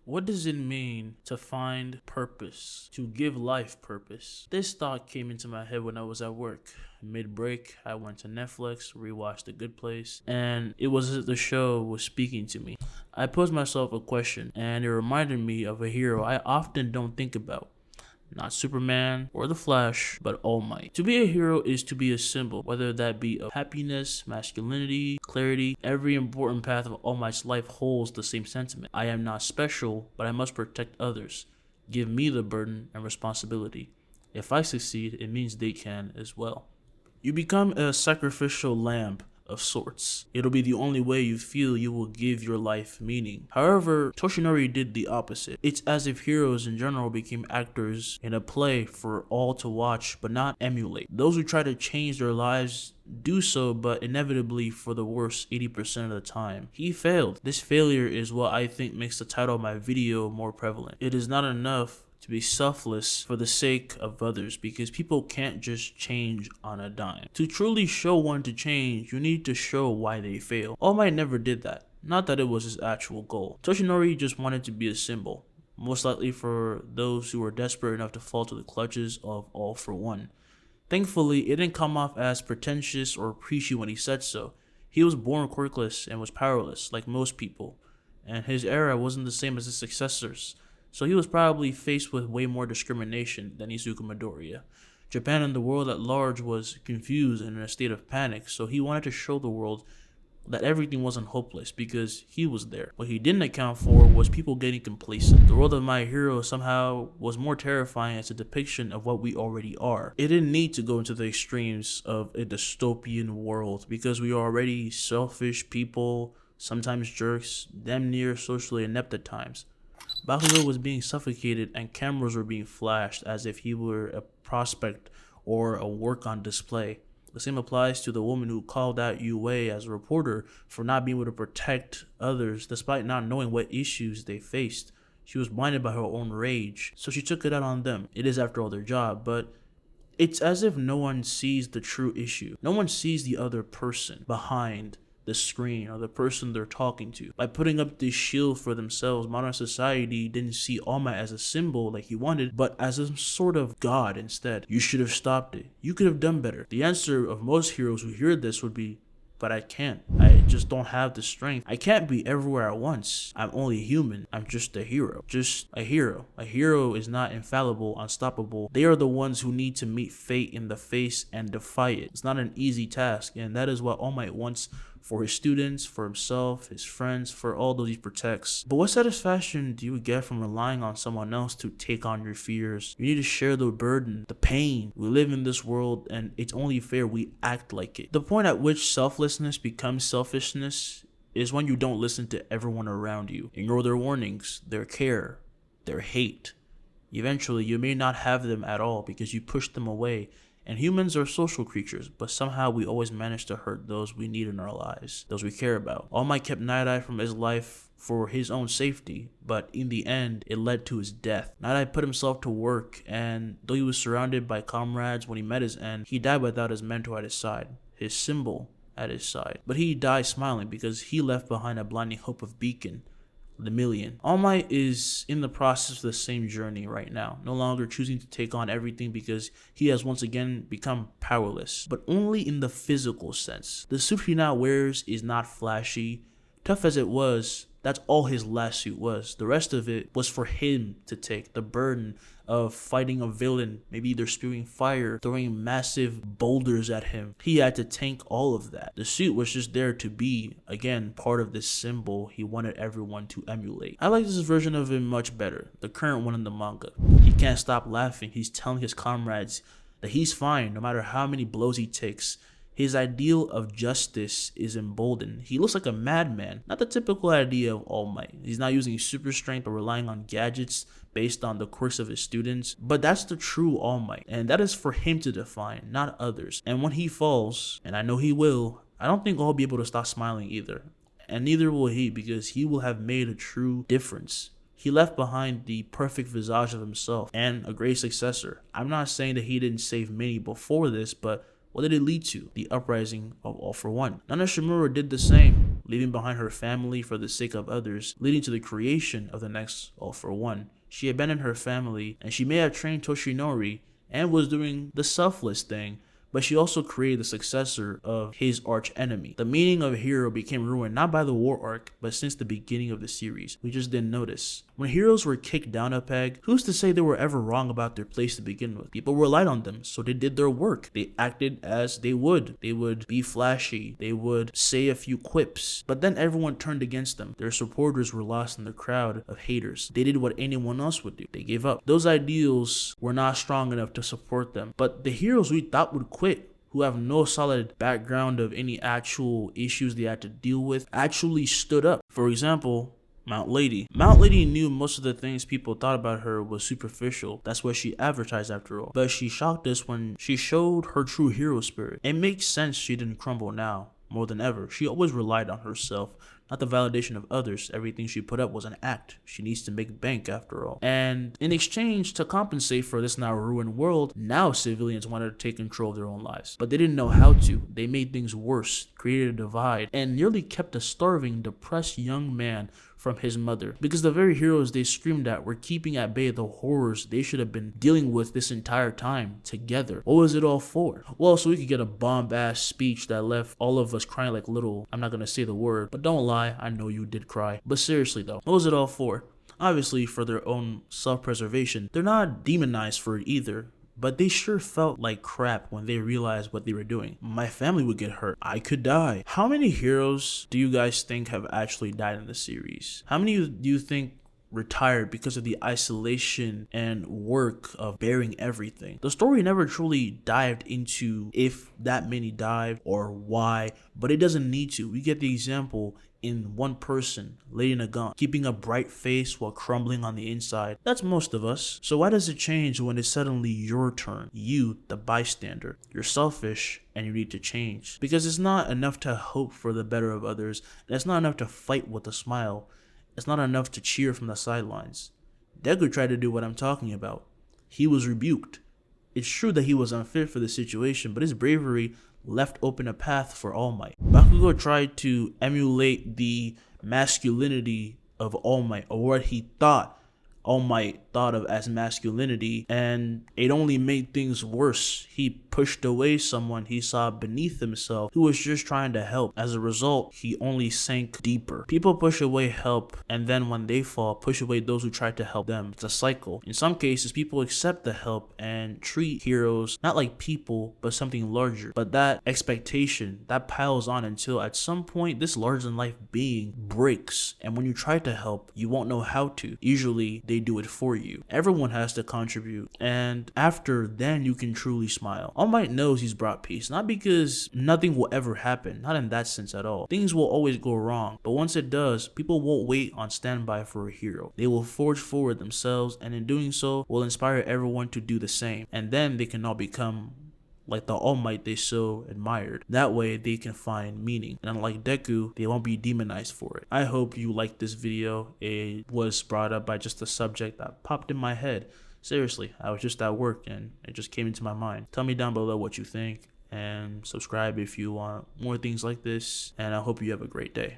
What does it mean to find purpose, to give life purpose? This thought came into my head when I was at work. Mid-break, I went to Netflix, rewatched The Good Place, and it was as if the show was speaking to me. I posed myself a question, and it reminded me of a hero I often don't think about. Not Superman or the Flash, but All Might. To be a hero is to be a symbol, whether that be of happiness, masculinity, clarity. Every important path of All Might's life holds the same sentiment. I am not special, but I must protect others. Give me the burden and responsibility. If I succeed, it means they can as well. You become a sacrificial lamb of sorts. It'll be the only way you feel you will give your life meaning. However, Toshinori did the opposite. It's as if heroes in general became actors in a play for all to watch but not emulate. Those who try to change their lives do so, but inevitably for the worse 80% of the time. He failed. This failure is what I think makes the title of my video more prevalent. It is not enough to be selfless for the sake of others, because people can't just change on a dime. To truly show one to change, you need to show why they fail. All Might never did that. Not that it was his actual goal. Toshinori just wanted to be a symbol, most likely for those who were desperate enough to fall to the clutches of All for One. Thankfully, it didn't come off as pretentious or preachy when he said so. He was born quirkless and was powerless, like most people, and his era wasn't the same as his successors. So he was probably faced with way more discrimination than Izuku Midoriya. Japan and the world at large was confused and in a state of panic, so he wanted to show the world that everything wasn't hopeless because he was there. What he didn't account for was people getting complacent. The world of My Hero somehow was more terrifying as a depiction of what we already are. It didn't need to go into the extremes of a dystopian world because we are already selfish people, sometimes jerks, damn near socially inept at times. Boku was being suffocated and cameras were being flashed as if he were a prospect or a work on display. The same applies to the woman who called out Yue as a reporter for not being able to protect others despite not knowing what issues they faced. She was blinded by her own rage, so she took it out on them. It is after all their job, but it's as if no one sees the true issue. No one sees the other person behind the screen or the person they're talking to. By putting up this shield for themselves, modern society didn't see All Might as a symbol like he wanted, but as a sort of god instead. You should have stopped it. You could have done better. The answer of most heroes who hear this would be, but I can't. I just don't have the strength. I can't be everywhere at once. I'm only human. I'm just a hero. Just a hero. A hero is not infallible, unstoppable. They are the ones who need to meet fate in the face and defy it. It's not an easy task, and that is what All Might wants for his students, for himself, his friends, for all those he protects. But what satisfaction do you get from relying on someone else to take on your fears? You need to share the burden, the pain. We live in this world and it's only fair we act like it. The point at which selflessness becomes selfishness is when you don't listen to everyone around you. Ignore their warnings, their care, their hate. Eventually, you may not have them at all because you push them away. And humans are social creatures, but somehow we always manage to hurt those we need in our lives, those we care about. All Might kept Night Eye from his life for his own safety, but in the end, it led to his death. Night Eye put himself to work, and though he was surrounded by comrades when he met his end, he died without his mentor at his side, his symbol at his side. But he died smiling because he left behind a blinding hope of Beacon, the million. All Might is in the process of the same journey right now, no longer choosing to take on everything because he has once again become powerless, but only in the physical sense. The suit he now wears is not flashy. Tough as it was, that's all his last suit was. The rest of it was for him to take the burden of fighting a villain, maybe either spewing fire, throwing massive boulders at him. He had to tank all of that. The suit was just there to be, again, part of this symbol he wanted everyone to emulate. I like this version of him much better, the current one in the manga. He can't stop laughing. He's telling his comrades that he's fine no matter how many blows he takes. His ideal of justice is emboldened. He looks like a madman, not the typical idea of All Might. He's not using super strength or relying on gadgets based on the quirks of his students, but that's the true All Might, and that is for him to define, not others. And when he falls, and I know he will, I don't think I'll be able to stop smiling either, and neither will he, because he will have made a true difference. He left behind the perfect visage of himself and a great successor. I'm not saying that he didn't save many before this, but what did it lead to? The uprising of All for One. Nana Shimura did the same. leaving behind her family for the sake of others, leading to the creation of the next All for One. She abandoned her family, and she may have trained Toshinori and was doing the selfless thing, but she also created the successor of his arch enemy. The meaning of hero became ruined not by the war arc, but since the beginning of the series. We just didn't notice. When heroes were kicked down a peg, who's to say they were ever wrong about their place to begin with? People relied on them, so they did their work. They acted as they would. They would be flashy. They would say a few quips. But then everyone turned against them. Their supporters were lost in the crowd of haters. They did what anyone else would do. They gave up. Those ideals were not strong enough to support them. But the heroes we thought would quit, who have no solid background of any actual issues they had to deal with, actually stood up. For example, Mount Lady. Mount Lady knew most of the things people thought about her was superficial. That's what she advertised after all. But she shocked us when she showed her true hero spirit. It makes sense she didn't crumble now. More than ever, she always relied on herself, not the validation of others. Everything she put up was an act. She needs to make bank after all. And in exchange, to compensate for this now ruined world, now civilians wanted to take control of their own lives. But they didn't know how to. They made things worse, created a divide, and nearly kept a starving, depressed young man from his mother. Because the very heroes they screamed at were keeping at bay the horrors they should have been dealing with this entire time together. What was it all for? Well, so we could get a bomb-ass speech that left all of us crying like little, I'm not gonna say the word, but don't lie, I know you did cry. But seriously though, what was it all for? Obviously for their own self-preservation. They're not demonized for it either, but they sure felt like crap when they realized what they were doing. My family would get hurt. I could die. How many heroes do you guys think have actually died in the series? How many do you think retired because of the isolation and work of bearing everything? The story never truly dived into if that many died or why, but it doesn't need to. We get the example in one person, Lady Nagant, keeping a bright face while crumbling on the inside. That's most of us. So why does it change when it's suddenly your turn? You, the bystander. You're selfish and you need to change. Because it's not enough to hope for the better of others, and it's not enough to fight with a smile. It's not enough to cheer from the sidelines. Deku tried to do what I'm talking about. He was rebuked. It's true that he was unfit for the situation, but his bravery left open a path for All Might. Bakugo tried to emulate the masculinity of All Might, or what he thought All Might thought of as masculinity, and it only made things worse. He pushed away someone he saw beneath himself who was just trying to help. As a result, he only sank deeper. People push away help, and then when they fall, push away those who tried to help them. It's a cycle. In some cases, people accept the help and treat heroes not like people, but something larger. But that expectation, that piles on until at some point, this larger-than-life being breaks, and when you try to help, you won't know how to. Usually, they do it for you. Everyone has to contribute, and after then you can truly smile. All Might knows he's brought peace, not because nothing will ever happen, not in that sense at all. Things will always go wrong, but once it does, people won't wait on standby for a hero. They will forge forward themselves, and in doing so will inspire everyone to do the same, and then they can all become like the All Might they so admired. That way they can find meaning, and unlike Deku, they won't be demonized for it. I hope you liked this video. It was brought up by just a subject that popped in my head. Seriously, I was just at work and it just came into my mind. Tell me down below what you think, and subscribe if you want more things like this, and I hope you have a great day.